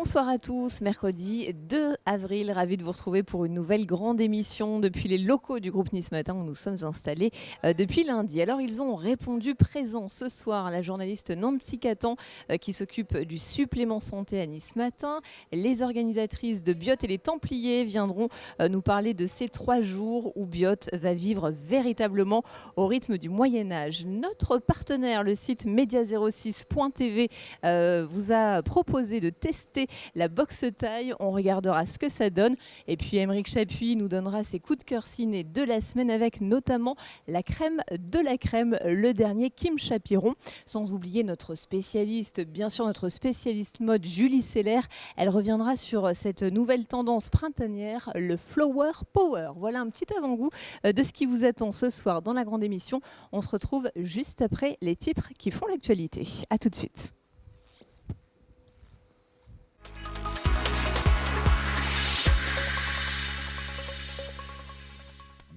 Bonsoir à tous, mercredi 2 avril, ravi de vous retrouver pour une nouvelle grande émission depuis les locaux du groupe Nice Matin où nous sommes installés depuis lundi. Alors ils ont répondu présent ce soir, la journaliste Nancy Catan qui s'occupe du supplément santé à Nice Matin. Les organisatrices de Biot et les Templiers viendront nous parler de ces 3 jours où Biot va vivre véritablement au rythme du Moyen-Âge. Notre partenaire, le site media06.tv, vous a proposé de tester la boxe taille. On regardera ce que ça donne. Et puis Aymeric Chapuis nous donnera ses coups de cœur ciné de la semaine avec notamment la crème de la crème, le dernier Kim Chapiron. Sans oublier notre spécialiste, bien sûr notre spécialiste mode Julie Seller. Elle reviendra sur cette nouvelle tendance printanière, le Flower Power. Voilà un petit avant-goût de ce qui vous attend ce soir dans la grande émission. On se retrouve juste après les titres qui font l'actualité. A tout de suite.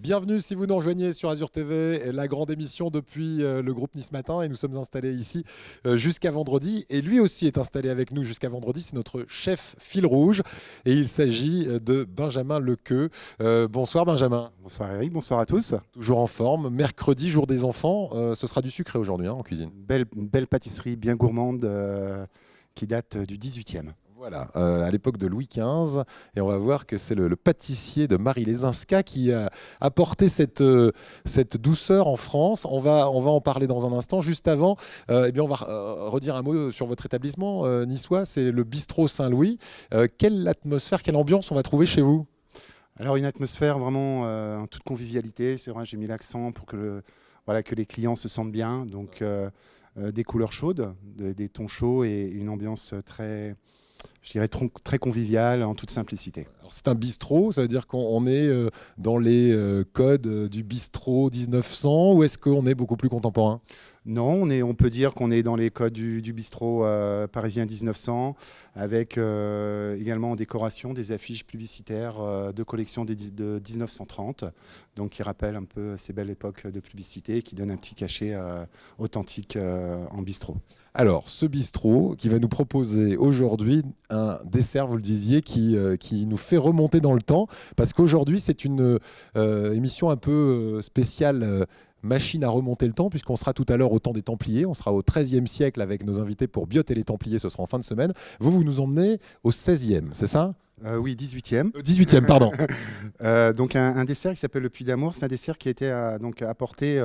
Bienvenue si vous nous rejoignez sur Azure TV, la grande émission depuis le groupe Nice Matin, et nous sommes installés ici jusqu'à vendredi, et lui aussi est installé avec nous jusqu'à vendredi. C'est notre chef fil rouge et il s'agit de Benjamin Lequeux. Bonsoir Benjamin. Bonsoir Eric, bonsoir à tous. Toujours en forme, mercredi jour des enfants, ce sera du sucré aujourd'hui en cuisine. Une belle pâtisserie bien gourmande qui date du 18e. Voilà, à l'époque de Louis XV, et on va voir que c'est le pâtissier de Marie Lesinska qui a apporté cette douceur en France. On va en parler dans un instant. Juste avant, on va redire un mot sur votre établissement niçois, c'est le bistrot Saint-Louis. Quelle atmosphère, quelle ambiance on va trouver chez vous? Alors une atmosphère vraiment en toute convivialité. C'est vrai, j'ai mis l'accent pour que les clients se sentent bien. Donc des couleurs chaudes, des tons chauds et une ambiance très convivial, en toute simplicité. C'est un bistrot, ça veut dire qu'on est dans les codes du bistrot 1900, ou est-ce qu'on est beaucoup plus contemporain? Non, on peut dire qu'on est dans les codes du bistrot parisien 1900, avec également en décoration des affiches publicitaires de collection de 1930, donc qui rappellent un peu ces belles époques de publicité, qui donnent un petit cachet authentique en bistrot. Alors, ce bistrot qui va nous proposer aujourd'hui un dessert, vous le disiez, qui nous fait remonter dans le temps, parce qu'aujourd'hui, c'est une émission un peu spéciale, machine à remonter le temps, puisqu'on sera tout à l'heure au temps des Templiers, on sera au XIIIe siècle avec nos invités pour Biot et les Templiers, ce sera en fin de semaine. Vous nous emmenez au XVIe, c'est ça? Oui, 18e. 18e, pardon. Donc un dessert qui s'appelle le Puy d'Amour, c'est un dessert qui a été apporté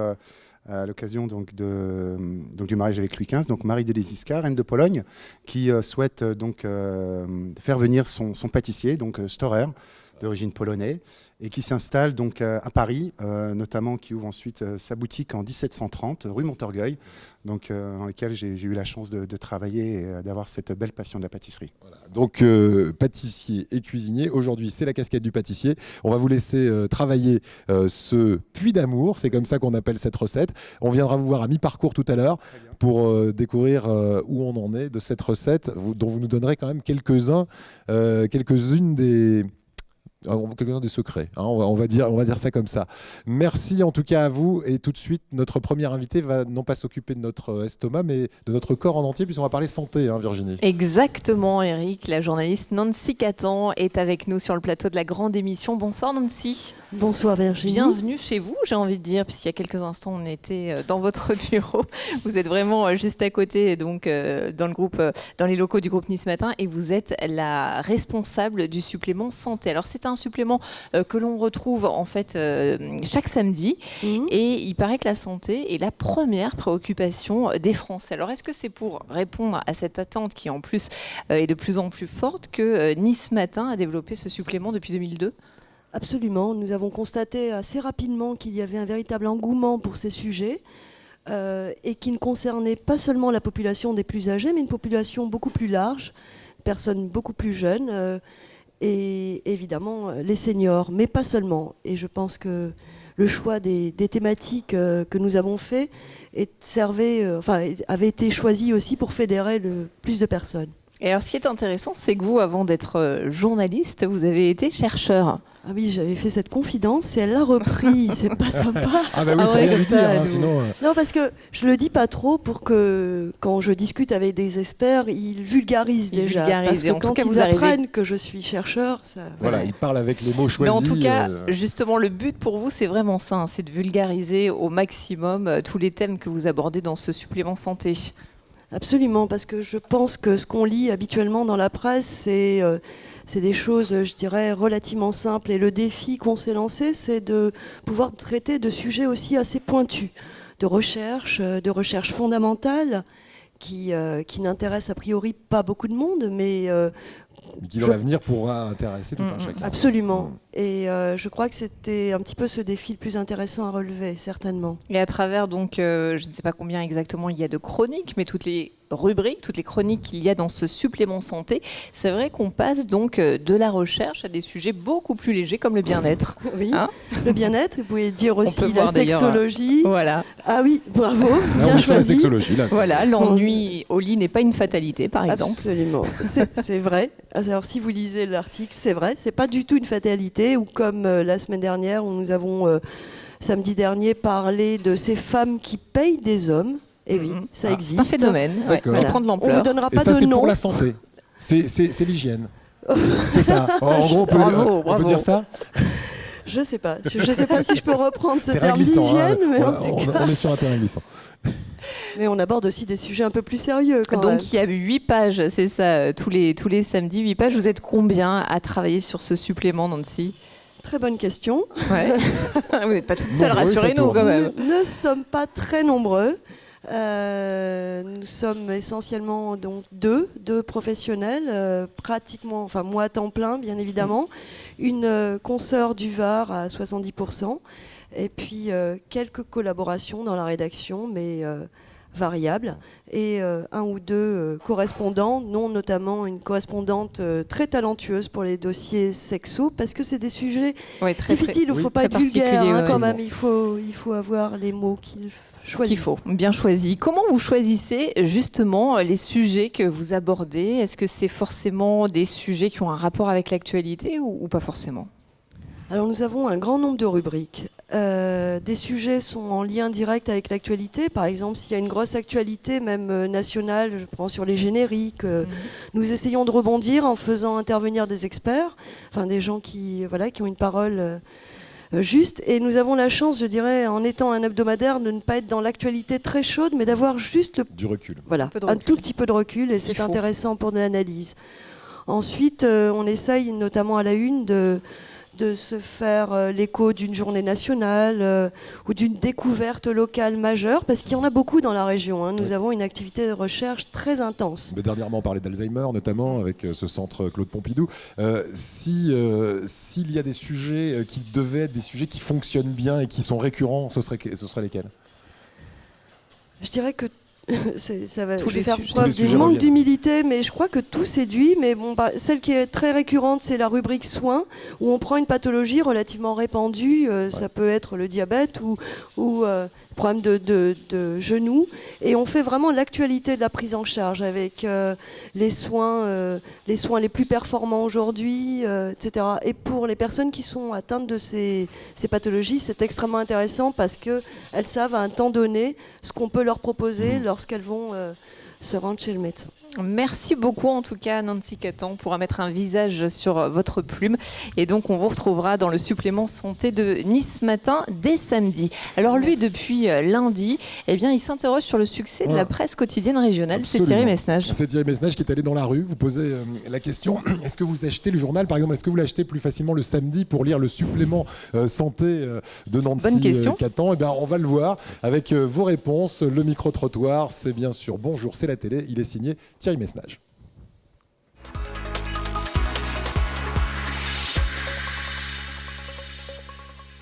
à l'occasion du mariage avec Louis XV, donc Marie de Lesinska, reine de Pologne, qui souhaite faire venir son pâtissier, donc Storer, d'origine polonaise, et qui s'installe donc à Paris, notamment qui ouvre ensuite sa boutique en 1730, rue Montorgueil, donc dans laquelle j'ai eu la chance de travailler et d'avoir cette belle passion de la pâtisserie. Voilà. Donc pâtissier et cuisinier, aujourd'hui c'est la casquette du pâtissier. On va vous laisser travailler ce puits d'amour, c'est comme ça qu'on appelle cette recette. On viendra vous voir à mi-parcours tout à l'heure pour découvrir où on en est de cette recette, dont vous nous donnerez quand même quelques-unes des secrets, hein, on va dire ça comme ça. Merci en tout cas à vous, et tout de suite notre premier invité va non pas s'occuper de notre estomac mais de notre corps en entier, puisqu'on va parler santé, hein, Virginie. Exactement Eric, la journaliste Nancy Catan est avec nous sur le plateau de la grande émission. Bonsoir Nancy. Bonsoir Virginie. Bienvenue chez vous, j'ai envie de dire, puisqu'il y a quelques instants on était dans votre bureau. Vous êtes vraiment juste à côté, donc dans les locaux du groupe Nice Matin, et vous êtes la responsable du supplément santé. Alors c'est un supplément que l'on retrouve en fait chaque samedi, et il paraît que la santé est la première préoccupation des Français. Alors est-ce que c'est pour répondre à cette attente qui en plus est de plus en plus forte que Nice Matin a développé ce supplément depuis 2002 ? Absolument, nous avons constaté assez rapidement qu'il y avait un véritable engouement pour ces sujets et qui ne concernait pas seulement la population des plus âgés, mais une population beaucoup plus large, personnes beaucoup plus jeunes et évidemment les seniors, mais pas seulement. Et je pense que le choix des thématiques que nous avons fait avait été choisi aussi pour fédérer le plus de personnes. Et alors, ce qui est intéressant, c'est que vous, avant d'être journaliste, vous avez été chercheur. Ah oui, j'avais fait cette confidence et elle l'a repris. C'est pas sympa. Ah bah oui, il Ah faut ouais, rien comme lui ça, dire, nous. sinon... Non, parce que je le dis pas trop pour que quand je discute avec des experts, ils vulgarisent Ils déjà. vulgarisent. Parce Et que en tout quand cas, ils vous arrivez- apprennent que je suis chercheur, ça. Voilà, il parle avec les mots Mais choisis. en tout cas, justement, le but pour vous, c'est vraiment ça, hein, c'est de vulgariser au maximum tous les thèmes que vous abordez dans ce supplément santé. Absolument, parce que je pense que ce qu'on lit habituellement dans la presse, c'est des choses, je dirais, relativement simples. Et le défi qu'on s'est lancé, c'est de pouvoir traiter de sujets aussi assez pointus, de recherche fondamentale, qui n'intéresse a priori pas beaucoup de monde, mais qui dans l'avenir pourra intéresser tout un chacun. absolument. Et je crois que c'était un petit peu ce défi le plus intéressant à relever, certainement. Et à travers, donc, je ne sais pas combien exactement il y a de chroniques, mais toutes les rubriques, toutes les chroniques qu'il y a dans ce supplément santé, c'est vrai qu'on passe donc de la recherche à des sujets beaucoup plus légers comme le bien-être. Oui, Hein, le bien-être, vous pouvez dire aussi peut la voir d'ailleurs, sexologie. voilà. Ah oui, bravo, Là, on bien est sur la choisi. sexologie. Là, Voilà, l'ennui au lit n'est pas une fatalité, par exemple. Absolument, c'est vrai. Alors si vous lisez l'article, c'est vrai, c'est pas du tout une fatalité. Ou comme la semaine dernière où nous avons samedi dernier parlé de ces femmes qui payent des hommes. Et oui, ça existe. C'est un phénomène ouais, qui D'accord. prend de On vous l'ampleur. donnera Et pas ça, de c'est nom. pour la santé. C'est l'hygiène. C'est ça. En gros, on peut, Bravo, on peut bravo. dire ça. Je sais pas. Je sais pas si je peux reprendre ce Terrain terme glissant. d'hygiène, mais en on, tout cas. on est sur un terrain glissant. Mais on aborde aussi des sujets un peu plus sérieux quand même. Donc il y a 8 pages, c'est ça, tous les samedis, 8 pages. Vous êtes combien à travailler sur ce supplément, Nancy? Très bonne question. Ouais. Vous n'êtes pas toute seule, Nombreux, ça rassurez-nous tourne. quand même. Nous ne sommes pas très nombreux. Nous sommes essentiellement donc deux professionnels, pratiquement, enfin moi à temps plein bien évidemment, une consoeur du Var à 70%, et puis quelques collaborations dans la rédaction, mais variables, et un ou deux correspondants, dont notamment une correspondante très talentueuse pour les dossiers sexo, parce que c'est des sujets Ouais, très difficiles, il ne oui, faut pas très être vulgaire particulier, hein, ouais. quand même, il faut avoir les mots qu'il choisit. qu'il faut, bien choisi. Comment vous choisissez justement les sujets que vous abordez? Est-ce que c'est forcément des sujets qui ont un rapport avec l'actualité ou pas forcément? Alors nous avons un grand nombre de rubriques. Des sujets sont en lien direct avec l'actualité. Par exemple, s'il y a une grosse actualité, même nationale, je prends sur les génériques, nous essayons de rebondir en faisant intervenir des experts, enfin des gens qui ont une parole juste. Et nous avons la chance, je dirais, en étant un hebdomadaire, de ne pas être dans l'actualité très chaude, mais d'avoir juste Du recul. voilà, peu de un recul. tout petit peu de recul, et S'il c'est faut. intéressant pour de l'analyse. Ensuite, on essaye, notamment à la une, de se faire l'écho d'une journée nationale ou d'une découverte locale majeure, parce qu'il y en a beaucoup dans la région. Hein. Nous Oui. avons une activité de recherche très intense. Mais dernièrement, on parlait d'Alzheimer, notamment avec ce centre Claude Pompidou. S'il y a des sujets qui devaient être des sujets qui fonctionnent bien et qui sont récurrents, ce serait lesquels? Je dirais que ça va, Tous je vais les faire sujets. Tous preuve les du sujets manque reviennent. d'humilité, mais je crois que tout séduit. Mais bon, celle qui est très récurrente, c'est la rubrique soins, où on prend une pathologie relativement répandue. Ça peut être le diabète ou problème de genoux, et on fait vraiment l'actualité de la prise en charge avec les soins les plus performants aujourd'hui, etc. Et pour les personnes qui sont atteintes de ces pathologies, c'est extrêmement intéressant parce qu'elles savent à un temps donné ce qu'on peut leur proposer lorsqu'elles vont se rendre chez le médecin. Merci beaucoup en tout cas Nancy Catan pour mettre un visage sur votre plume, et donc on vous retrouvera dans le supplément santé de Nice Matin dès samedi. Alors lui, depuis lundi, eh bien, il s'interroge sur le succès de la presse quotidienne régionale. C'est Absolument. Thierry Messnage. C'est Thierry Messnage qui est allé dans la rue. Vous posez la question, est-ce que vous achetez le journal, par exemple, est-ce que vous l'achetez plus facilement le samedi pour lire le supplément santé de Bonne Nancy question. Catan? Eh bien, on va le voir avec vos réponses. Le micro-trottoir, c'est bien sûr Bonjour, c'est la télé. Il est signé Thierry Messnage.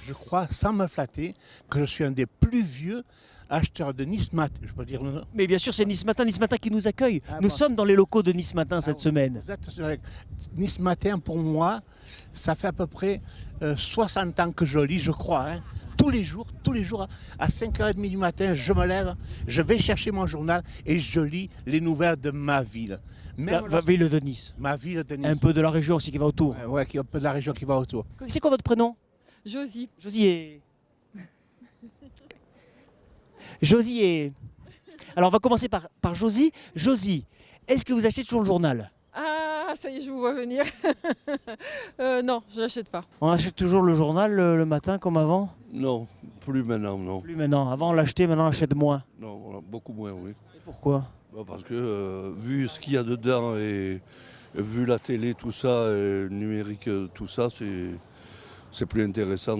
Je crois, sans me flatter, que je suis un des plus vieux acheteurs de Nice Matin. Je peux dire le nom. Mais bien sûr, c'est Nice Matin qui nous accueille. Ah Nous bon. sommes dans les locaux de Nice Matin cette semaine. Vous êtes sur Nice Matin, pour moi, ça fait à peu près 60 ans que je lis, je crois. Hein. tous les jours, à 5h30 du matin, je me lève, je vais chercher mon journal et je lis les nouvelles de ma ville. La ville de Nice. Ma ville de Nice. Un peu de la région aussi qui va autour. Ouais, un peu de la région qui va autour. C'est quoi votre prénom? Josie. Josie et... Josie et... Alors on va commencer par Josie. Josie, est-ce que vous achetez toujours le journal? Ah, ça y est, je vous vois venir. Non, je l'achète pas. On achète toujours le journal le matin comme avant? Non, plus maintenant, non. Plus maintenant. Avant on l'achetait, maintenant on l'achète moins. Non, voilà, beaucoup moins, oui. Et pourquoi? Parce que vu ce qu'il y a dedans et vu la télé, tout ça, et le numérique, tout ça, c'est plus intéressant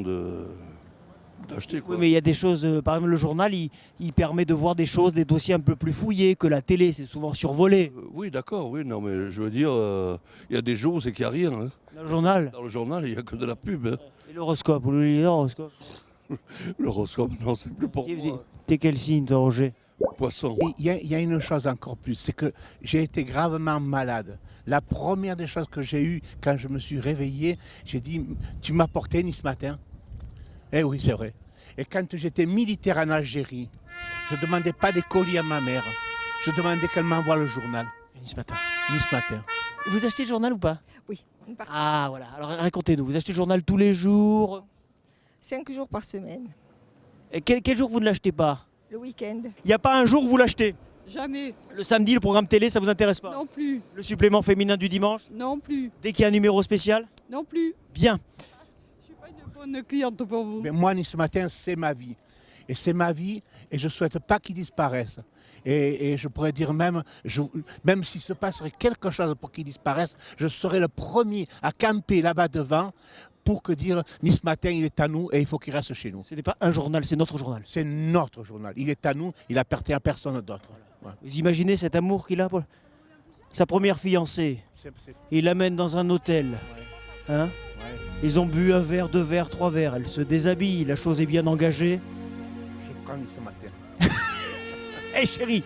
d'acheter. Oui, mais il y a des choses, par exemple le journal, il permet de voir des choses, des dossiers un peu plus fouillés que la télé, c'est souvent survolé. Oui, d'accord, oui, non, mais je veux dire, il y a des jours où c'est qu'il n'y a rien. Hein. Dans le journal. Dans le journal, il n'y a que de la pub. Hein. Et l'horoscope, vous lisez l'horoscope? L'horoscope, non, c'est plus pour moi. T'es quel signe, toi, Roger? Poisson. Il y a une chose encore plus, c'est que j'ai été gravement malade. La première des choses que j'ai eues quand je me suis réveillé, j'ai dit, tu m'as porté Nice Matin. Eh oui, c'est vrai. Et quand j'étais militaire en Algérie, je ne demandais pas des colis à ma mère. Je demandais qu'elle m'envoie le journal. Nice Matin. Nice Matin. Vous achetez le journal ou pas? Oui, une partie. Ah voilà, alors racontez-nous, vous achetez le journal tous les jours? 5 jours par semaine. Et quel jour vous ne l'achetez pas? Le week-end. Il n'y a pas un jour où vous l'achetez? Jamais. Le samedi, le programme télé, ça vous intéresse pas? Non plus. Le supplément féminin du dimanche? Non plus. Dès qu'il y a un numéro spécial? Non plus. Bien. Je suis pas une bonne cliente pour vous. Mais moi, Nice Matin, c'est ma vie. Et c'est ma vie, et je ne souhaite pas qu'il disparaisse. Et je pourrais dire même s'il se passerait quelque chose pour qu'il disparaisse, je serais le premier à camper là-bas devant pour que dire Nice Matin, il est à nous et il faut qu'il reste chez nous. Ce n'est pas un journal, c'est notre journal. C'est notre journal. Il est à nous, il appartient à personne d'autre. Voilà. Vous imaginez cet amour qu'il a pour sa première fiancée? Il l'amène dans un hôtel. Hein? Ouais. Ils ont bu un verre, 2 verres, 3 verres. Elle se déshabille, la chose est bien engagée. Je prends Nice Matin. Hé chérie,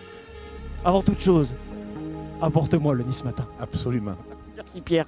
avant toute chose, apporte-moi le Nice Matin. Absolument. Merci Pierre.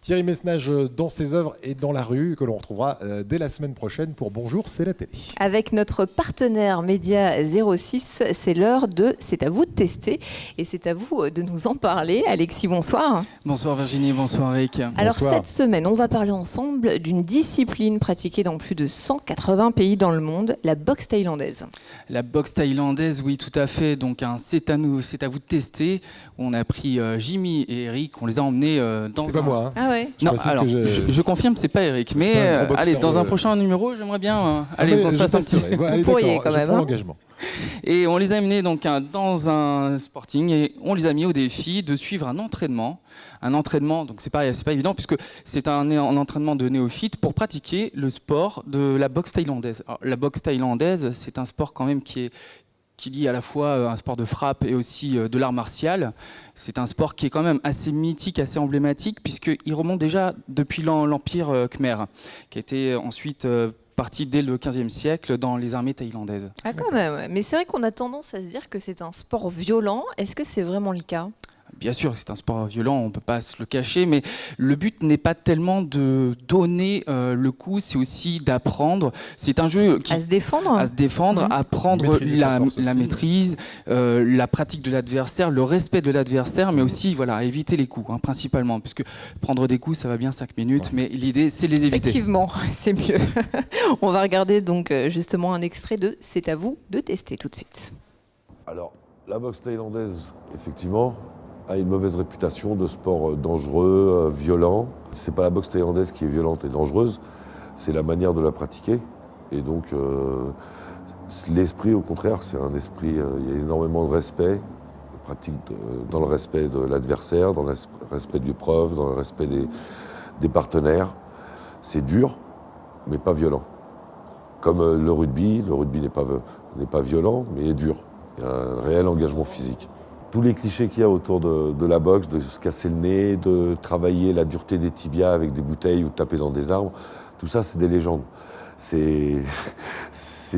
Thierry Messnage dans ses œuvres et dans la rue, que l'on retrouvera dès la semaine prochaine pour Bonjour, c'est la télé. Avec notre partenaire Média 06, c'est l'heure de C'est à vous de tester et c'est à vous de nous en parler. Alexis, bonsoir. Bonsoir Virginie, bonsoir Eric. Alors Bonsoir. cette semaine, on va parler ensemble d'une discipline pratiquée dans plus de 180 pays dans le monde, la boxe thaïlandaise. La boxe thaïlandaise, oui tout à fait. Donc c'est à vous de tester. On a pris Jimmy et Eric, on les a emmenés dans C'était pas moi, hein. Ah ouais. Je Non, précise alors, que je confirme, c'est pas Eric, mais pas un gros allez, boxeur dans un de- prochain numéro, j'aimerais bien mais qu'on se je fasse un petit... testerai. Bon, allez, Vous pourriez d'accord, quand je même, prends hein. l'engagement. Et on les a amenés donc dans un sporting et on les a mis au défi de suivre un entraînement. Un entraînement, donc c'est pas évident puisque c'est un entraînement de néophyte pour pratiquer le sport de la boxe thaïlandaise. Alors, la boxe thaïlandaise, c'est un sport quand même qui lie à la fois un sport de frappe et aussi de l'art martial. C'est un sport qui est quand même assez mythique, assez emblématique, puisqu'il remonte déjà depuis l'Empire Khmer, qui a été ensuite parti dès le XVe siècle dans les armées thaïlandaises. Ah quand même, ouais. Mais c'est vrai qu'on a tendance à se dire que c'est un sport violent. Est-ce que c'est vraiment le cas ? Bien sûr, c'est un sport violent, on ne peut pas se le cacher, mais le but n'est pas tellement de donner le coup, c'est aussi d'apprendre. C'est un jeu qui... À se défendre ? À se défendre, Mhm. apprendre Maîtriser sa force la aussi. maîtrise, la pratique de l'adversaire, le respect de l'adversaire, mais aussi voilà, éviter les coups, hein, principalement. Puisque prendre des coups, ça va bien 5 minutes, mais l'idée, c'est de les éviter. Effectivement, c'est mieux. On va regarder donc justement un extrait de C'est à vous de tester tout de suite. Alors, la boxe thaïlandaise, effectivement, a une mauvaise réputation de sport dangereux, violent. C'est pas la boxe thaïlandaise qui est violente et dangereuse, c'est la manière de la pratiquer. Et donc, l'esprit, au contraire, c'est un esprit, il y a énormément de respect, pratique dans le respect de l'adversaire, dans le respect du preuve, dans le respect des partenaires. C'est dur, mais pas violent. Comme le rugby n'est pas violent, mais est dur. Il y a un réel engagement physique. Tous les clichés qu'il y a autour de la boxe, de se casser le nez, de travailler la dureté des tibias avec des bouteilles ou de taper dans des arbres, tout ça, c'est des légendes. c'est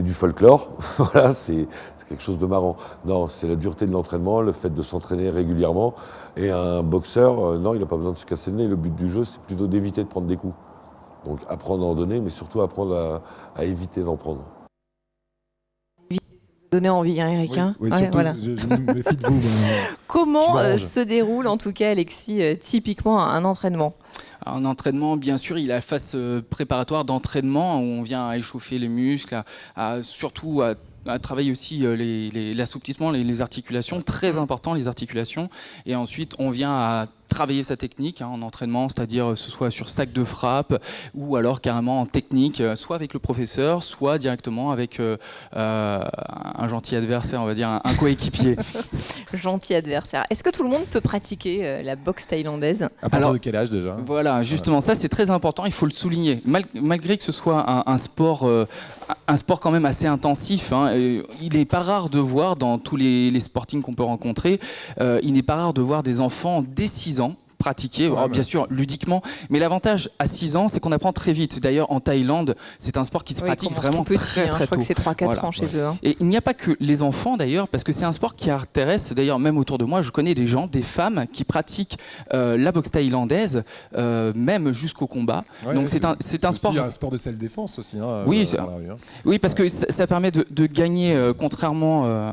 du folklore, voilà, c'est quelque chose de marrant. Non, c'est la dureté de l'entraînement, le fait de s'entraîner régulièrement. Et un boxeur, non, il n'a pas besoin de se casser le nez. Le but du jeu, c'est plutôt d'éviter de prendre des coups. Donc apprendre à en donner, mais surtout apprendre à éviter d'en prendre. Donner envie, hein, Eric. Oui, hein oui, Ouais, surtout, voilà. je me méfie de vous. Comment Je m'arrange. se déroule, en tout cas, Alexis, typiquement un entraînement? Un entraînement, bien sûr, il a la phase préparatoire d'entraînement où on vient à échauffer les muscles, surtout à travailler aussi l'assouplissement, les articulations, très important les articulations. Et ensuite, on vient à travailler sa technique en entraînement, c'est-à-dire ce soit sur sac de frappe ou alors carrément en technique, soit avec le professeur, soit directement avec un gentil adversaire, on va dire un coéquipier. Gentil adversaire. Est-ce que tout le monde peut pratiquer la boxe thaïlandaise? À partir de quel âge déjà? Voilà, justement, ça c'est très important, il faut le souligner. Malgré que ce soit un sport quand même assez intensif, hein, il n'est pas rare de voir dans tous les sportings qu'on peut rencontrer, il n'est pas rare de voir des enfants dès 6 ans pratiquer, alors, bien sûr ludiquement, mais l'avantage à 6 ans, c'est qu'on apprend très vite. D'ailleurs, en Thaïlande, c'est un sport qui se pratique vraiment petit, très je très crois tôt. que c'est 3-4 ans chez eux. Hein. Et il n'y a pas que les enfants d'ailleurs, parce que c'est un sport qui intéresse, d'ailleurs même autour de moi, je connais des gens, des femmes qui pratiquent la boxe thaïlandaise, même jusqu'au combat. Ouais, donc c'est un sport... Il y a un sport de self-défense aussi. Hein, oui, dans la rue, hein. Oui, parce que ça permet de gagner, contrairement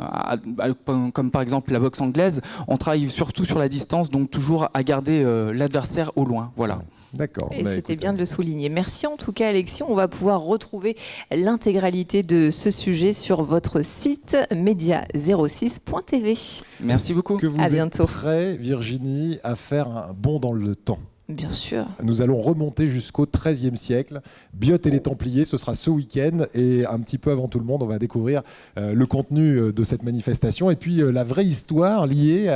comme par exemple la boxe anglaise, on travaille surtout sur la distance, donc toujours à garder l'adversaire au loin. Voilà. D'accord. Et c'était bien de le souligner. Merci en tout cas, Alexis. On va pouvoir retrouver l'intégralité de ce sujet sur votre site media06.tv. Merci beaucoup. Que vous à êtes bientôt. prêts, Virginie, à faire un bond dans le temps? Bien sûr. Nous allons remonter jusqu'au XIIIe siècle. Biot et les Templiers, ce sera ce week-end. Et un petit peu avant tout le monde, on va découvrir le contenu de cette manifestation et puis la vraie histoire liée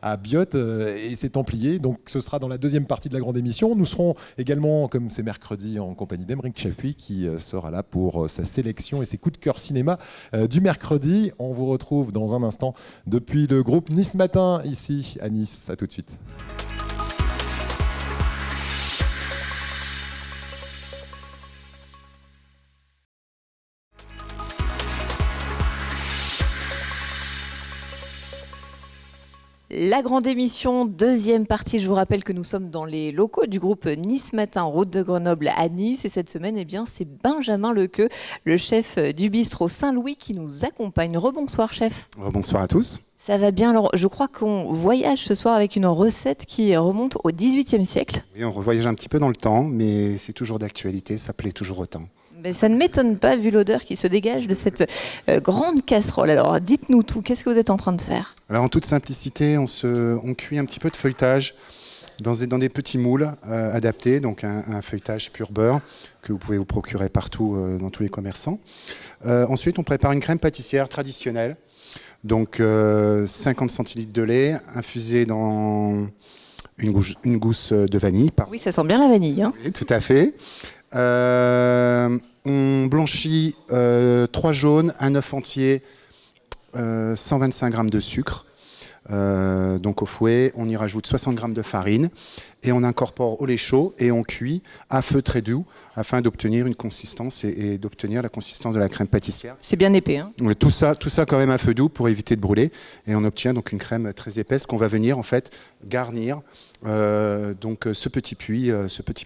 à Biot et ses Templiers. Donc ce sera dans la deuxième partie de la grande émission. Nous serons également, comme c'est mercredi, en compagnie d'Aymeric Chapuis qui sera là pour sa sélection et ses coups de cœur cinéma du mercredi. On vous retrouve dans un instant depuis le groupe Nice Matin, ici à Nice. À tout de suite. La grande émission, deuxième partie. Je vous rappelle que nous sommes dans les locaux du groupe Nice Matin, route de Grenoble à Nice. Et cette semaine, eh bien, c'est Benjamin Lequeux, le chef du bistrot Saint-Louis, qui nous accompagne. Rebonsoir, chef. Rebonsoir à tous. Ça va bien. Alors, je crois qu'on voyage ce soir avec une recette qui remonte au XVIIIe siècle. Oui, on revoyage un petit peu dans le temps, mais c'est toujours d'actualité, ça plaît toujours autant. Mais ça ne m'étonne pas, vu l'odeur qui se dégage de cette grande casserole. Alors, dites-nous tout. Qu'est-ce que vous êtes en train de faire? Alors, en toute simplicité, on cuit un petit peu de feuilletage dans des petits moules adaptés, donc un feuilletage pur beurre que vous pouvez vous procurer partout dans tous les commerçants. Ensuite, on prépare une crème pâtissière traditionnelle, donc 50 centilitres de lait infusé dans une gousse de vanille. Oui, ça sent bien la vanille. Hein. Oui, tout à fait. On blanchit 3 jaunes, un œuf entier, 125 g de sucre. Donc au fouet, on y rajoute 60 g de farine et on incorpore au lait chaud et on cuit à feu très doux afin d'obtenir une consistance et d'obtenir la consistance de la crème pâtissière. C'est bien épais. Hein. Tout ça quand même à feu doux pour éviter de brûler et on obtient donc une crème très épaisse qu'on va venir en fait garnir donc ce petit puits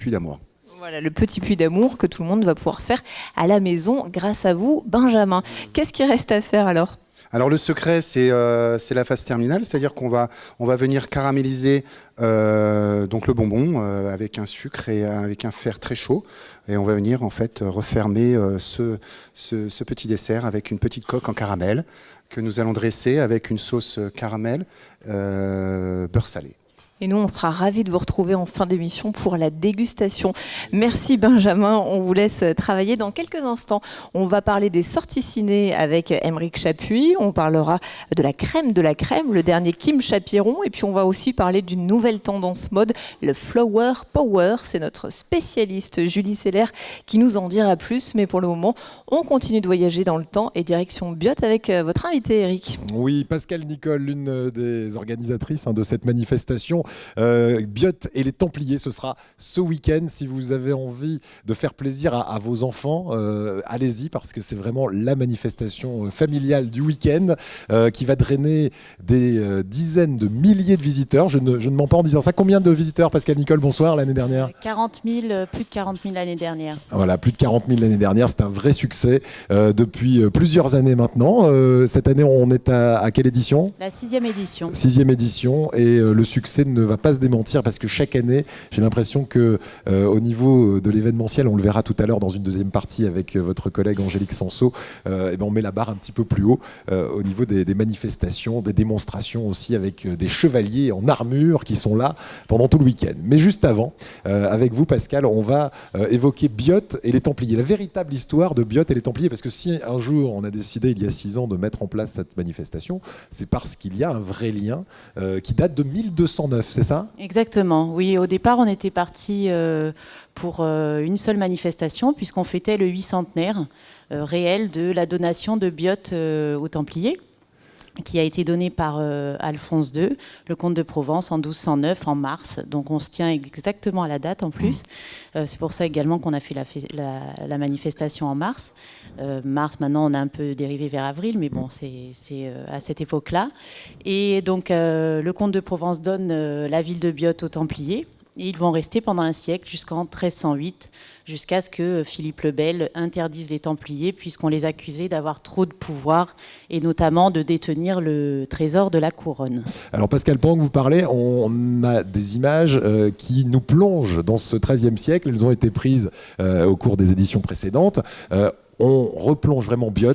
d'amour. Voilà, le petit puits d'amour que tout le monde va pouvoir faire à la maison grâce à vous, Benjamin. Qu'est-ce qu'il reste à faire alors ? Alors le secret, c'est la phase terminale, c'est-à-dire qu'on va venir caraméliser donc le bonbon avec un sucre et avec un fer très chaud, et on va venir en fait refermer ce petit dessert avec une petite coque en caramel que nous allons dresser avec une sauce caramel beurre salé. Et nous, on sera ravis de vous retrouver en fin d'émission pour la dégustation. Merci Benjamin, on vous laisse travailler dans quelques instants. On va parler des sorties ciné avec Aymeric Chapuis, on parlera de la crème, le dernier Kim Chapiron, et puis on va aussi parler d'une nouvelle tendance mode, le Flower Power. C'est notre spécialiste Julie Seller qui nous en dira plus, mais pour le moment, on continue de voyager dans le temps et direction Biot avec votre invité Eric. Oui, Pascal Nicole, l'une des organisatrices de cette manifestation Biot et les Templiers, ce sera ce week-end. Si vous avez envie de faire plaisir à vos enfants, allez-y, parce que c'est vraiment la manifestation familiale du week-end qui va drainer des dizaines de milliers de visiteurs. Je ne mens pas en disant ça. Combien de visiteurs, Pascal Nicole, bonsoir, l'année dernière? 40 000, plus de 40 000 l'année dernière. Voilà, plus de 40 000 l'année dernière. C'est un vrai succès depuis plusieurs années maintenant. Cette année, on est à quelle édition? La 6e édition. 6e édition, et le succès ne va pas se démentir, parce que chaque année, j'ai l'impression que au niveau de l'événementiel, on le verra tout à l'heure dans une deuxième partie avec votre collègue Angélique Sanso, on met la barre un petit peu plus haut au niveau des manifestations, des démonstrations aussi, avec des chevaliers en armure qui sont là pendant tout le week-end. Mais juste avant, avec vous Pascal, on va évoquer Biot et les Templiers, la véritable histoire de Biot et les Templiers, parce que si un jour on a décidé il y a 6 ans de mettre en place cette manifestation, c'est parce qu'il y a un vrai lien qui date de 1209, c'est ça? Exactement, oui. Au départ, on était parti pour une seule manifestation, puisqu'on fêtait le 800e réel de la donation de Biot aux Templiers, qui a été donné par Alphonse II, le comte de Provence, en 1209, en mars. Donc on se tient exactement à la date en plus. C'est pour ça également qu'on a fait la manifestation en mars. Mars, maintenant, on a un peu dérivé vers avril, mais bon, c'est à cette époque-là. Et donc le comte de Provence donne la ville de Biot aux Templiers. Et ils vont rester pendant un siècle, jusqu'en 1308, jusqu'à ce que Philippe le Bel interdise les Templiers, puisqu'on les accusait d'avoir trop de pouvoir, et notamment de détenir le trésor de la couronne. Alors Pascal, pendant que vous parlez, on a des images qui nous plongent dans ce XIIIe siècle. Elles ont été prises au cours des éditions précédentes. On replonge vraiment Biot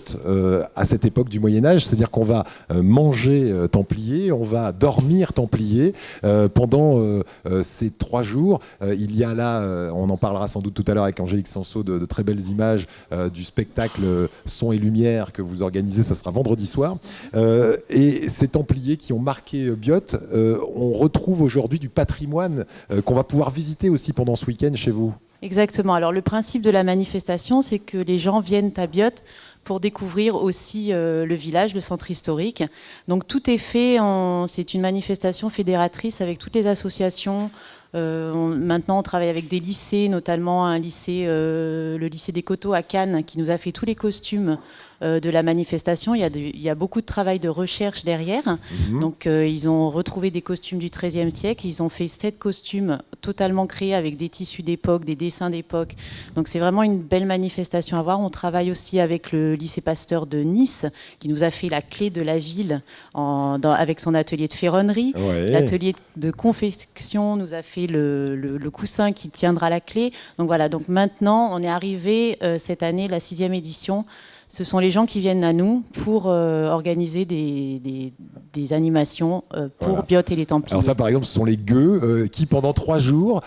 à cette époque du Moyen-Âge, c'est-à-dire qu'on va manger Templier, on va dormir Templier pendant ces 3 jours. Il y a là, on en parlera sans doute tout à l'heure avec Angélique Sanso, de très belles images du spectacle Son et Lumière que vous organisez, ça sera vendredi soir. Et ces Templiers qui ont marqué Biot, on retrouve aujourd'hui du patrimoine qu'on va pouvoir visiter aussi pendant ce week-end chez vous. Exactement. Alors le principe de la manifestation, c'est que les gens viennent à Biot pour découvrir aussi le village, le centre historique. Donc tout est fait, c'est une manifestation fédératrice avec toutes les associations. Maintenant, on travaille avec des lycées, notamment un lycée, le lycée des Coteaux à Cannes, qui nous a fait tous les costumes de la manifestation. Il y a beaucoup de travail de recherche derrière. Donc ils ont retrouvé des costumes du XIIIe siècle. Ils ont fait 7 costumes totalement créés avec des tissus d'époque, des dessins d'époque. Donc c'est vraiment une belle manifestation à voir. On travaille aussi avec le lycée Pasteur de Nice, qui nous a fait la clé de la ville avec son atelier de ferronnerie. Ouais. L'atelier de confection nous a fait le coussin qui tiendra la clé. Donc voilà, donc maintenant on est arrivé cette année, la 6e édition. Ce sont les gens qui viennent à nous pour organiser des animations pour Biot et les Templiers. Alors ça, par exemple, ce sont les gueux qui, pendant 3 jours,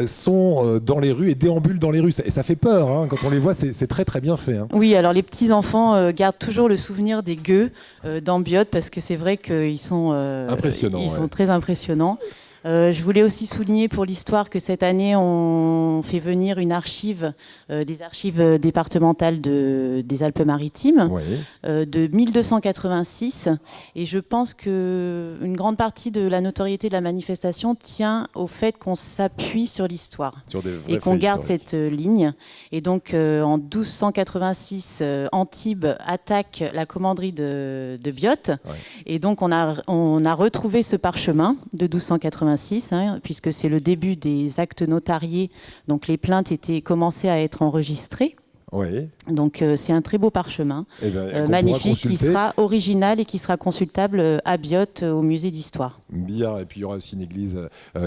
sont dans les rues et déambulent dans les rues. Et ça fait peur, hein, quand on les voit, c'est très très bien fait. Hein. Oui, alors les petits-enfants gardent toujours le souvenir des gueux dans Biot, parce que c'est vrai qu'ils sont, sont très impressionnants. Je voulais aussi souligner pour l'histoire que cette année, on fait venir une archive, des archives départementales des Alpes-Maritimes, de 1286. Et je pense qu'une grande partie de la notoriété de la manifestation tient au fait qu'on s'appuie sur l'histoire et qu'on garde cette ligne. Et donc, en 1286, Antibes attaque la commanderie de Biot. Et donc, on a retrouvé ce parchemin de 1286. Puisque c'est le début des actes notariés, donc les plaintes commençaient à être enregistrées. Oui. Donc c'est un très beau parchemin, magnifique, qui sera original et qui sera consultable à Biot au musée d'histoire. Bien, et puis il y aura aussi une église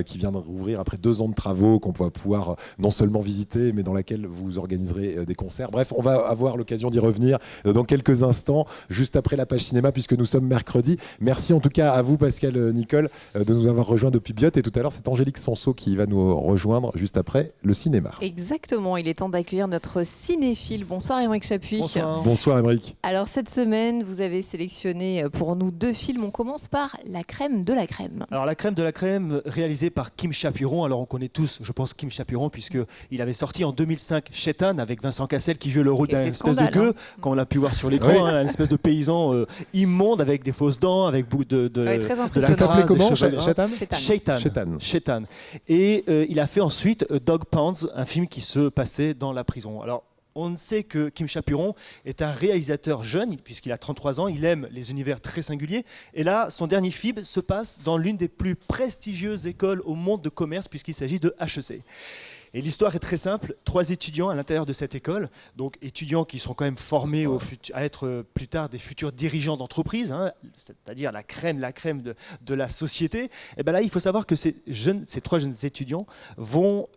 qui vient de rouvrir après 2 ans de travaux, qu'on va pouvoir non seulement visiter, mais dans laquelle vous organiserez des concerts. Bref, on va avoir l'occasion d'y revenir dans quelques instants, juste après la page cinéma, puisque nous sommes mercredi. Merci en tout cas à vous, Pascal Nicole, de nous avoir rejoints depuis Biot. Et tout à l'heure, c'est Angélique Sanso qui va nous rejoindre juste après le cinéma. Exactement, il est temps d'accueillir notre cinéphile. Bonsoir Émeric Chapuis. Bonsoir Émeric. Alors cette semaine, vous avez sélectionné pour nous 2 films. On commence par La crème de la crème. crème. Alors la crème de la crème réalisée par Kim Chapuron. Alors on connaît tous, je pense, Kim Chapuron puisqu'il avait sorti en 2005 Shaitan avec Vincent Cassel qui jouait le rôle d'un espèce de gueux, comme on l'a pu voir sur l'écran, un espèce de paysan immonde avec des fausses dents, avec beaucoup de très la Ça s'appelait comment, Shaitan. Shaitan. Et il a fait ensuite Dog Pounds, un film qui se passait dans la prison. Alors on sait que Kim Chapuron est un réalisateur jeune, puisqu'il a 33 ans, il aime les univers très singuliers. Et là, son dernier film se passe dans l'une des plus prestigieuses écoles au monde de commerce, puisqu'il s'agit de HEC. Et l'histoire est très simple, 3 étudiants à l'intérieur de cette école, donc étudiants qui sont quand même formés à être plus tard des futurs dirigeants d'entreprise, hein, c'est-à-dire la crème de la société. Et bien là, il faut savoir que ces 3 jeunes étudiants vont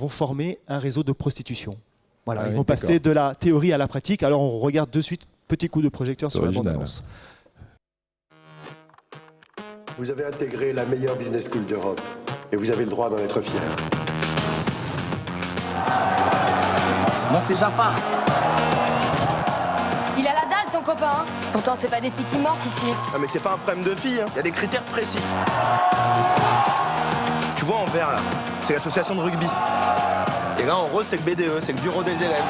former un réseau de prostitution. Voilà, ils vont passer de la théorie à la pratique. Alors on regarde de suite, petit coup de projecteur sur la bande-annonce. Vous avez intégré la meilleure business school d'Europe et vous avez le droit d'en être fier. Moi c'est Jafar. Il a la dalle ton copain. Pourtant c'est pas des filles qui mentent ici. Ah mais c'est pas un problème de filles, il y a des critères précis. Tu vois en vert là, c'est l'association de rugby. Et là en rose c'est le BDE, c'est le bureau des élèves.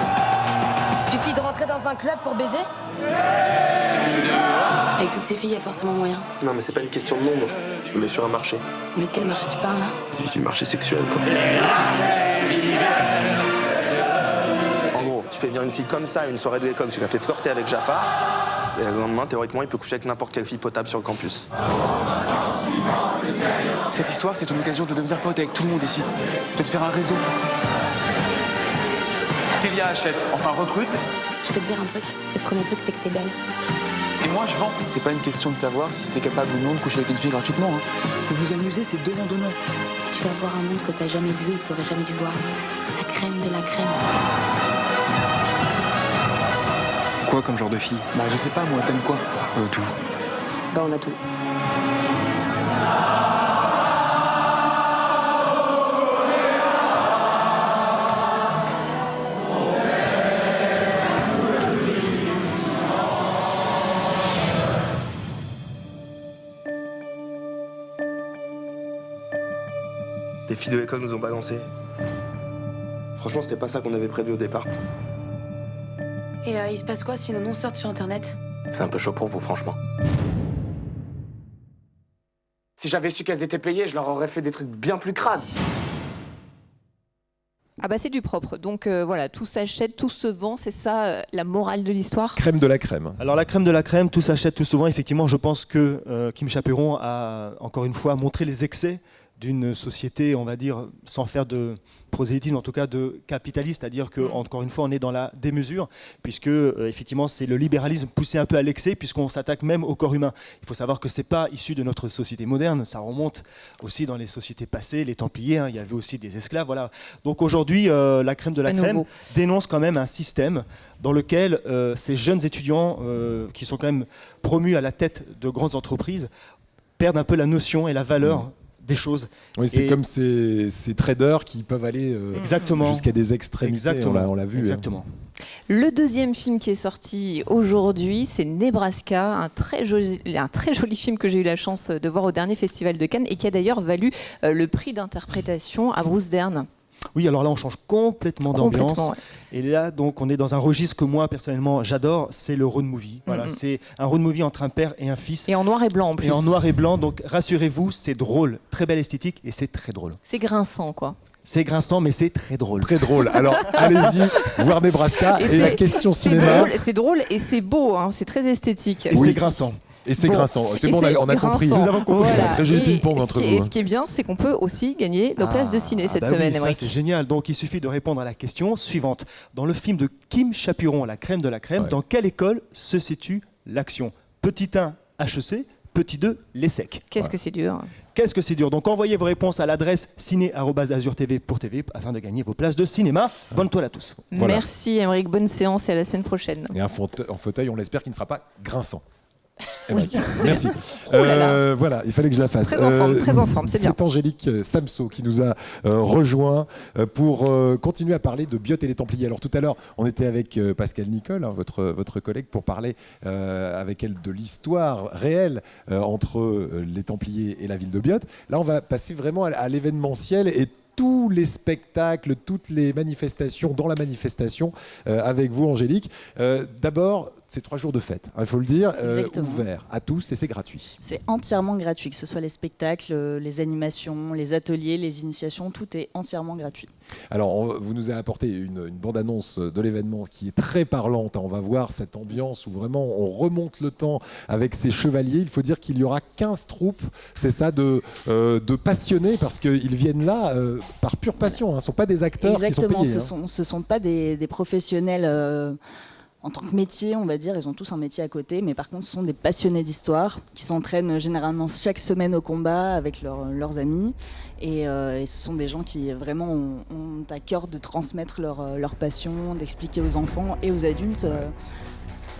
Suffit de rentrer dans un club pour baiser. Avec toutes ces filles, il y a forcément moyen. Non mais c'est pas une question de nombre, on est sur un marché. Mais de quel marché tu parles là? Du marché sexuel quoi. En gros, tu fais venir une fille comme ça à une soirée de l'école, tu la fais flirter avec Jafar, et le lendemain, théoriquement, il peut coucher avec n'importe quelle fille potable sur le campus. Cette histoire, c'est une occasion de devenir pote avec tout le monde ici, de te faire un réseau. Kélia achète, enfin recrute. Je peux te dire un truc. Le premier truc, c'est que t'es belle. Et moi, je vends. C'est pas une question de savoir si t'es capable ou non de coucher avec une fille gratuitement. Hein. Vous vous amusez, c'est donnant-donnant. Tu vas voir un monde que t'as jamais vu et que t'aurais jamais dû voir. La crème de la crème. Quoi comme genre de fille? Bah je sais pas, moi, t'aimes quoi? Tout. Bah on a tout. Des filles de l'école nous ont balancé. Franchement, c'était pas ça qu'on avait prévu au départ. Et il se passe quoi si nos noms sortent sur internet? C'est un peu chaud pour vous, franchement. Si j'avais su qu'elles étaient payées, je leur aurais fait des trucs bien plus crades. Ah bah c'est du propre, donc voilà, tout s'achète, tout se vend, c'est ça la morale de l'histoire. Crème de la crème. Alors la crème de la crème, tout s'achète tout souvent. Effectivement, je pense que Kim Chapuron a encore une fois montré les excès d'une société, on va dire, sans faire de prosélytisme, en tout cas de capitaliste, c'est-à-dire que encore une fois, on est dans la démesure, puisque effectivement, c'est le libéralisme poussé un peu à l'excès, puisqu'on s'attaque même au corps humain. Il faut savoir que c'est pas issu de notre société moderne, ça remonte aussi dans les sociétés passées, les Templiers, hein, il y avait aussi des esclaves, voilà. Donc aujourd'hui, la crème de la crème dénonce quand même un système dans lequel ces jeunes étudiants qui sont quand même promus à la tête de grandes entreprises perdent un peu la notion et la valeur des choses. Oui, c'est comme ces traders qui peuvent aller jusqu'à des extrémités. On l'a vu. Exactement. Le deuxième film qui est sorti aujourd'hui, c'est Nebraska, un très joli film que j'ai eu la chance de voir au dernier festival de Cannes et qui a d'ailleurs valu le prix d'interprétation à Bruce Dern. Oui, alors là, on change complètement d'ambiance. Ouais. Et là, donc, on est dans un registre que moi, personnellement, j'adore, c'est le road movie. Voilà, c'est un road movie entre un père et un fils. Et en noir et blanc, en plus. Et en noir et blanc, donc rassurez-vous, c'est drôle, très belle esthétique, et c'est très drôle. C'est grinçant, quoi. C'est grinçant, mais c'est très drôle. Très drôle. Alors, allez-y, voir Nebraska. Et la question cinéma. C'est drôle et c'est beau, hein, c'est très esthétique. Et c'est grinçant. Et c'est grinçant. C'est bon, on a compris. Nous avons compris. Voilà. Très joli ping-pong entre vous. Et ce qui est bien, c'est qu'on peut aussi gagner nos places de ciné cette semaine. Ça, c'est génial. Donc, il suffit de répondre à la question suivante. Dans le film de Kim Chapuron, La crème de la crème, dans quelle école se situe l'action? Petit 1, HEC. Petit 2, l'ESSEC. Qu'est-ce que c'est dur. Qu'est-ce que c'est dur? Donc envoyez vos réponses à l'adresse ciné@azur-tv pour TV afin de gagner vos places de cinéma. Bonne toile à tous. Voilà. Merci Aymeric, bonne séance et à la semaine prochaine. Et un fauteuil, on l'espère, qui ne sera pas grinçant. Merci. Voilà, il fallait que je la fasse. Très en forme, c'est bien. C'est Angélique Samso qui nous a rejoint pour continuer à parler de Biot et les Templiers. Alors tout à l'heure, on était avec Pascal Nicole, hein, votre collègue, pour parler avec elle de l'histoire réelle entre les Templiers et la ville de Biot. Là, on va passer vraiment à l'événementiel et tous les spectacles, toutes les manifestations, dans la manifestation avec vous, Angélique. D'abord, c'est 3 jours de fête, il faut le dire, ouvert à tous et c'est gratuit. C'est entièrement gratuit, que ce soit les spectacles, les animations, les ateliers, les initiations, tout est entièrement gratuit. Alors, vous nous avez apporté une bande-annonce de l'événement qui est très parlante. On va voir cette ambiance où vraiment on remonte le temps avec ces chevaliers. Il faut dire qu'il y aura 15 troupes, c'est ça, de passionnés, parce qu'ils viennent là par pure passion. Hein. Ce ne sont pas des acteurs qui sont payés. Exactement, ce ne sont pas des professionnels en tant que métier, on va dire. Ils ont tous un métier à côté, mais par contre, ce sont des passionnés d'histoire qui s'entraînent généralement chaque semaine au combat avec leurs amis. Et ce sont des gens qui vraiment ont à cœur de transmettre leur passion, d'expliquer aux enfants et aux adultes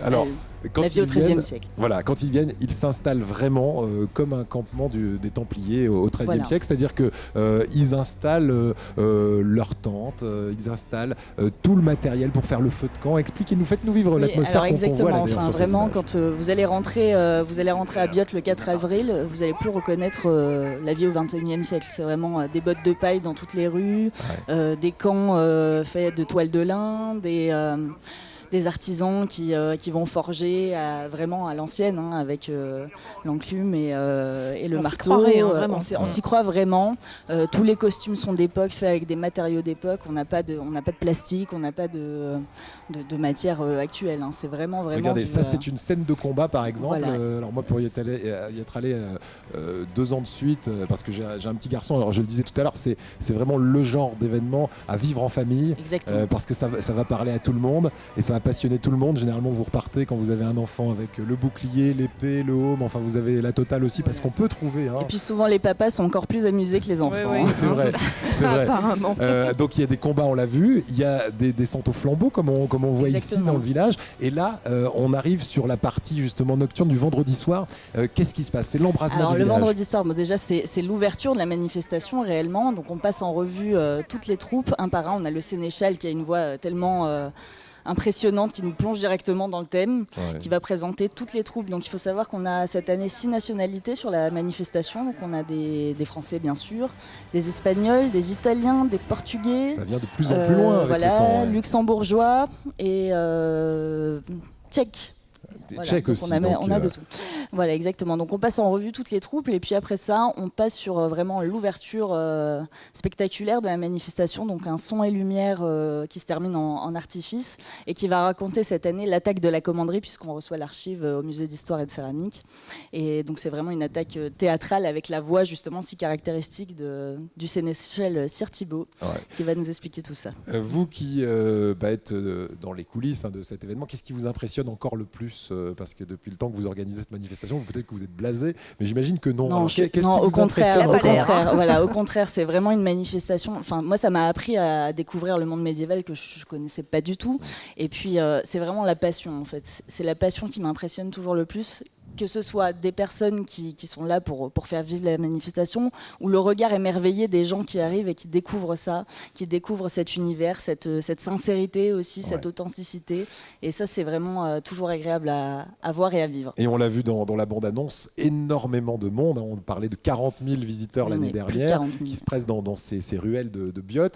Alors, la vie au XIIIe siècle. Voilà, quand ils viennent, ils s'installent vraiment comme un campement des Templiers au XIIIe siècle, c'est-à-dire qu'ils installent leur tente, ils installent tout le matériel pour faire le feu de camp. Expliquez-nous, faites-nous vivre l'atmosphère qu'on voit là. Enfin, vraiment, quand vous allez rentrer à Biot le 4 avril, vous n'allez plus reconnaître la vie au XXIe siècle. C'est vraiment des bottes de paille dans toutes les rues, des camps faits de toiles de lin, des artisans qui vont forger vraiment à l'ancienne, hein, avec l'enclume et le marteau. On s'y croit vraiment. Tous les costumes sont d'époque, faits avec des matériaux d'époque. On n'a pas de plastique, on n'a pas de matière actuelle. Hein. C'est vraiment. Regardez, ça c'est une scène de combat par exemple. Voilà. Alors moi pour y être allé 2 ans de suite, parce que j'ai un petit garçon. Alors je le disais tout à l'heure, c'est vraiment le genre d'événement à vivre en famille, parce que ça va parler à tout le monde et ça va passionner tout le monde. Généralement vous repartez quand vous avez un enfant avec le bouclier, l'épée, le haume, enfin vous avez la totale aussi, parce qu'on peut trouver. Hein. Et puis souvent les papas sont encore plus amusés que les enfants. Oui, c'est vrai. Apparemment. Donc il y a des combats, on l'a vu, il y a des descentes au flambeau comme on voit ici dans le village. Et là, on arrive sur la partie justement nocturne du vendredi soir. Qu'est-ce qui se passe? C'est l'embrasement du village. Alors le vendredi soir, déjà c'est l'ouverture de la manifestation réellement. Donc on passe en revue toutes les troupes, un par un. On a le sénéchal qui a une voix tellement impressionnante, qui nous plonge directement dans le thème, qui va présenter toutes les troupes. Donc il faut savoir qu'on a cette année 6 nationalités sur la manifestation. Donc on a des Français bien sûr, des Espagnols, des Italiens, des Portugais. Ça vient de plus en plus loin avec le temps. Luxembourgeois et Tchèques. Voilà, Tchèques aussi. On a de tout. Voilà, exactement. Donc on passe en revue toutes les troupes et puis après ça, on passe sur vraiment l'ouverture spectaculaire de la manifestation. Donc un son et lumière qui se termine en artifice et qui va raconter cette année l'attaque de la commanderie, puisqu'on reçoit l'archive au musée d'histoire et de céramique. Et donc c'est vraiment une attaque théâtrale avec la voix justement si caractéristique du sénéchal Sire Thibault qui va nous expliquer tout ça. Vous qui êtes dans les coulisses de cet événement, qu'est-ce qui vous impressionne encore le plus, parce que depuis le temps que vous organisez cette manifestation, peut-être que vous êtes blasé, mais j'imagine que non. Non, au contraire, c'est vraiment une manifestation. Enfin, moi, ça m'a appris à découvrir le monde médiéval que je connaissais pas du tout. Et puis, c'est vraiment la passion, en fait. C'est la passion qui m'impressionne toujours le plus. Que ce soit des personnes qui sont là pour faire vivre la manifestation, ou le regard émerveillé des gens qui arrivent et qui découvrent ça, qui découvrent cet univers, cette sincérité aussi, cette authenticité. Et ça, c'est vraiment toujours agréable à voir et à vivre. Et on l'a vu dans la bande-annonce, énormément de monde. On parlait de 40 000 visiteurs l'année dernière qui se pressent dans ces ruelles de Biot,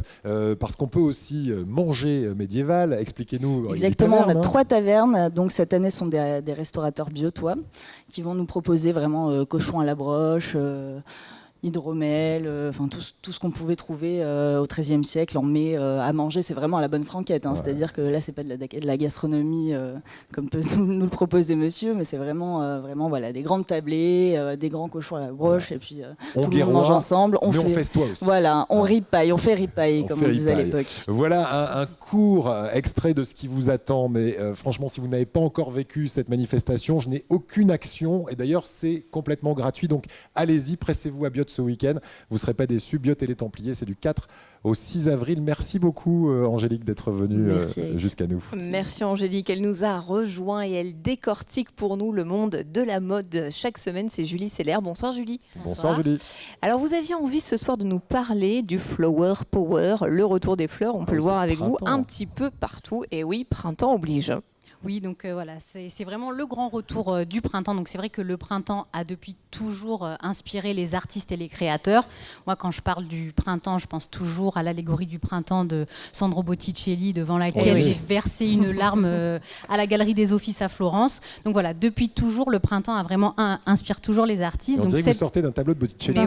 parce qu'on peut aussi manger médiéval. Expliquez-nous. Exactement, on a 3 tavernes. Donc cette année, ce sont des restaurateurs biotois qui vont nous proposer vraiment cochon à la broche, hydromel, enfin tout ce qu'on pouvait trouver au XIIIe siècle en mai à manger. C'est vraiment à la bonne franquette, hein, c'est-à-dire que là c'est pas de la gastronomie comme peut nous le proposer monsieur, mais c'est vraiment voilà, des grandes tablées, des grands cochons à la broche, et puis tout le monde mange ensemble. On festoie aussi. Voilà, on ripaille, on fait ripaille comme on disait à l'époque. Voilà un court extrait de ce qui vous attend, mais franchement si vous n'avez pas encore vécu cette manifestation, je n'ai aucune action, et d'ailleurs c'est complètement gratuit, donc allez-y, pressez-vous à Biot Biot ce week-end. Vous ne serez pas déçus. Biot et les Templiers, c'est du 4 au 6 avril. Merci beaucoup Angélique d'être venue jusqu'à nous. Merci Angélique, elle nous a rejoint et elle décortique pour nous le monde de la mode chaque semaine. C'est Julie Seller. Bonsoir Julie. Bonsoir Julie. Alors vous aviez envie ce soir de nous parler du Flower Power, le retour des fleurs. On peut le voir avec vous un petit peu partout. Et oui, printemps oblige. Oui, donc voilà, c'est vraiment le grand retour du printemps. Donc c'est vrai que le printemps a depuis toujours inspiré les artistes et les créateurs. Moi, quand je parle du printemps, je pense toujours à l'allégorie du printemps de Sandro Botticelli, devant laquelle j'ai versé une larme à la Galerie des Offices à Florence. Donc voilà, depuis toujours, le printemps a vraiment inspire toujours les artistes. On dirait que vous sortez d'un tableau de Botticelli.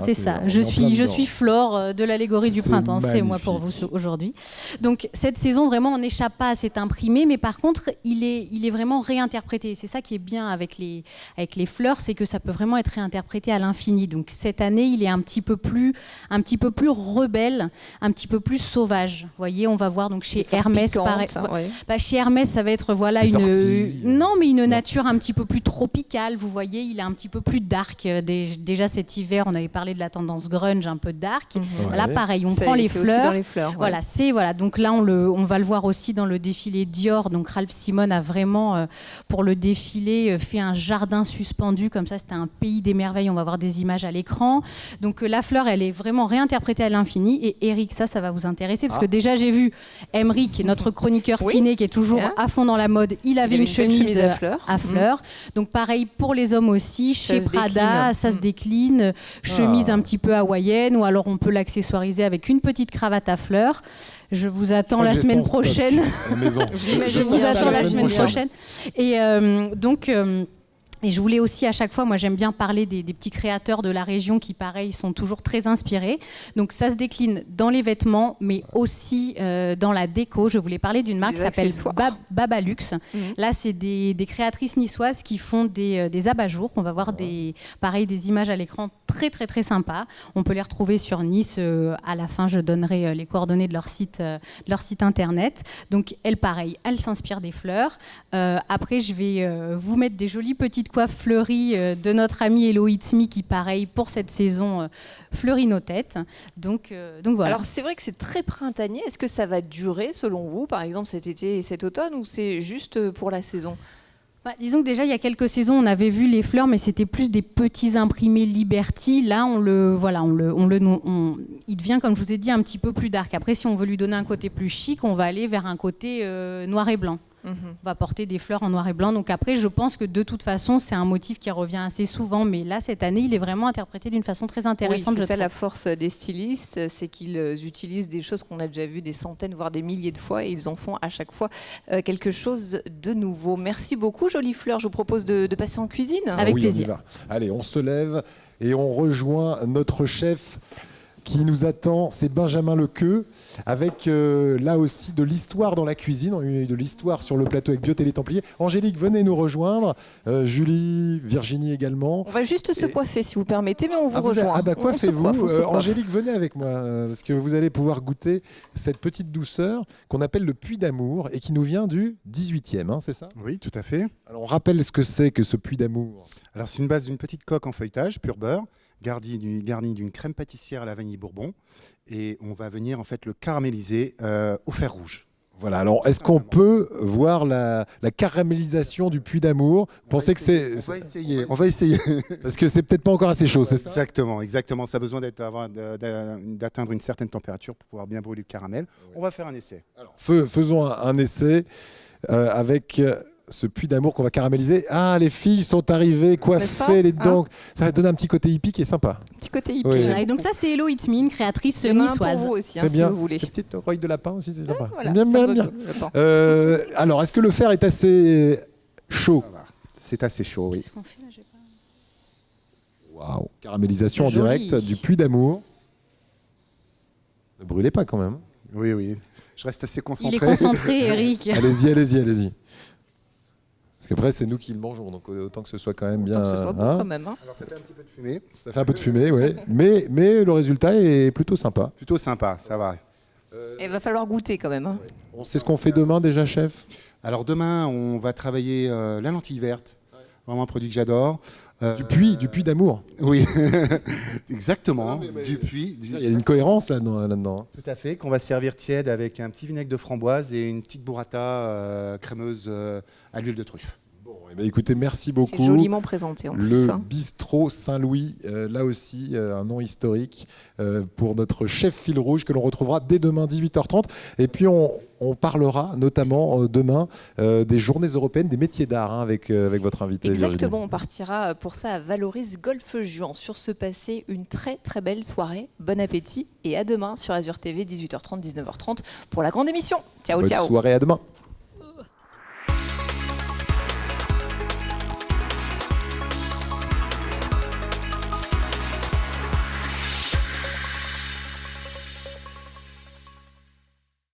C'est ça. Je suis Flore de l'allégorie du printemps. C'est moi pour vous aujourd'hui. Donc cette saison, vraiment, on n'échappe pas à cet imprimé, mais par contre, il est vraiment réinterprété. C'est ça qui est bien avec les fleurs, c'est que ça peut vraiment être réinterprété à l'infini. Donc cette année, il est un petit peu plus rebelle, un petit peu plus sauvage. Vous voyez, on va voir donc chez Hermès, chez Hermès, ça va être une nature un petit peu plus tropicale. Vous voyez, il est un petit peu plus dark. Déjà cet hiver, on avait parlé de la tendance grunge, un peu dark. Là, pareil, on prend les fleurs. Voilà, donc là, on va le voir aussi dans le défilé Dior. Donc Ralph Simon a vraiment, pour le défilé, fait un jardin suspendu, comme ça, c'était un pays des merveilles, on va voir des images à l'écran. Donc la fleur, elle est vraiment réinterprétée à l'infini. Et Eric, ça va vous intéresser, parce que déjà, j'ai vu Emric, notre chroniqueur ciné, qui est toujours à fond dans la mode, il avait une chemise à fleurs. Donc pareil pour les hommes aussi, chez Prada, ça se décline, chemise un petit peu hawaïenne, ou alors on peut l'accessoiriser avec une petite cravate à fleurs. Je vous attends la semaine prochaine. Je vous attends la semaine prochaine. Et et je voulais aussi à chaque fois, moi j'aime bien parler des petits créateurs de la région qui pareil sont toujours très inspirés. Donc ça se décline dans les vêtements mais aussi dans la déco. Je voulais parler d'une marque qui s'appelle Babalux. Là c'est des créatrices niçoises qui font des abat-jours. On va voir des images à l'écran très très très sympas. On peut les retrouver sur Nice. À la fin je donnerai les coordonnées de leur site internet. Donc elles s'inspirent des fleurs. Après je vais vous mettre des jolies petites coiffe fleurie de notre amie Hello It's Me qui, pareil, pour cette saison, fleurit nos têtes. Donc voilà. Alors, c'est vrai que c'est très printanier. Est-ce que ça va durer, selon vous, par exemple, cet été et cet automne, ou c'est juste pour la saison ? Disons que déjà, il y a quelques saisons, on avait vu les fleurs, mais c'était plus des petits imprimés Liberty. Là, il devient, comme je vous ai dit, un petit peu plus dark. Après, si on veut lui donner un côté plus chic, on va aller vers un côté noir et blanc. On va porter des fleurs en noir et blanc. Donc après, je pense que de toute façon, c'est un motif qui revient assez souvent. Mais là, cette année, il est vraiment interprété d'une façon très intéressante. Oui, c'est ça la force des stylistes, c'est qu'ils utilisent des choses qu'on a déjà vues des centaines, voire des milliers de fois, et ils en font à chaque fois quelque chose de nouveau. Merci beaucoup, Jolie Fleur. Je vous propose de passer en cuisine. Avec plaisir. On y va. Allez, on se lève et on rejoint notre chef qui nous attend. C'est Benjamin Lequeux. Avec là aussi de l'histoire dans la cuisine, de l'histoire sur le plateau avec Biot et les Templiers. Angélique, venez nous rejoindre. Julie, Virginie également. On va juste se coiffer si vous permettez, mais on vous rejoint. Coiffez-vous. Angélique, venez avec moi, parce que vous allez pouvoir goûter cette petite douceur qu'on appelle le Puy d'Amour et qui nous vient du 18e, c'est ça ? Oui, tout à fait. Alors on rappelle ce que c'est que ce Puy d'Amour. Alors c'est une base d'une petite coque en feuilletage, pur beurre, garnie d'une crème pâtissière à la vanille bourbon, et on va venir en fait le caraméliser au fer rouge. Voilà, alors est-ce qu'on peut voir la caramélisation du Puy d'Amour ? Pensez que c'est... On va essayer. Parce que c'est peut-être pas encore assez chaud, c'est ça ? Exactement. Ça a besoin d'atteindre une certaine température pour pouvoir bien brûler le caramel. On va faire un essai. Alors, faisons un essai avec... ce Puy d'Amour qu'on va caraméliser. Ah, les filles sont arrivées, coiffées, les dents. Ça va donner un petit côté hippie qui est sympa. Petit côté hippie. Oui. Et donc ça, c'est Hello It's Me, une créatrice niçoise. Pour vous aussi, c'est bien. Si vous voulez. Une petite oreille de lapin aussi, c'est sympa. Voilà, bien. Alors, est-ce que le fer est assez chaud ? C'est assez chaud, oui. Qu'est-ce qu'on fait là, j'ai pas... Waouh. Caramélisation en direct du Puy d'Amour. Ne brûlez pas quand même. Oui. Je reste assez concentré. Il est concentré, Eric. Allez-y. Parce qu'après, c'est nous qui le mangeons, donc autant que ce soit quand même bien. Autant que ce soit bon quand même. Alors, ça fait un petit peu de fumée. Ça fait un peu de fumée, oui. Mais le résultat est plutôt sympa. Plutôt sympa, ça va. Il va falloir goûter quand même. On sait ce qu'on fait demain déjà, chef ? Alors demain, on va travailler la lentille verte vraiment un produit que j'adore. Du puits d'amour. Oui, exactement. Du puits. Il y a une cohérence là-dedans. Tout à fait, qu'on va servir tiède avec un petit vinaigre de framboise et une petite burrata crémeuse à l'huile de truffe. Eh bien, écoutez, merci beaucoup. C'est joliment présenté en plus. Le bistrot Saint-Louis, là aussi, un nom historique pour notre chef fil rouge que l'on retrouvera dès demain 18h30. Et puis on parlera notamment demain des journées européennes des métiers d'art avec votre invité. Exactement, Virginie. on partira pour ça à Valoris Golfe-Juan. Sur ce, passez une très très belle soirée. Bon appétit et à demain sur Azure TV 18h30, 19h30 pour la grande émission. Ciao, Bonne ciao. soirée, à demain.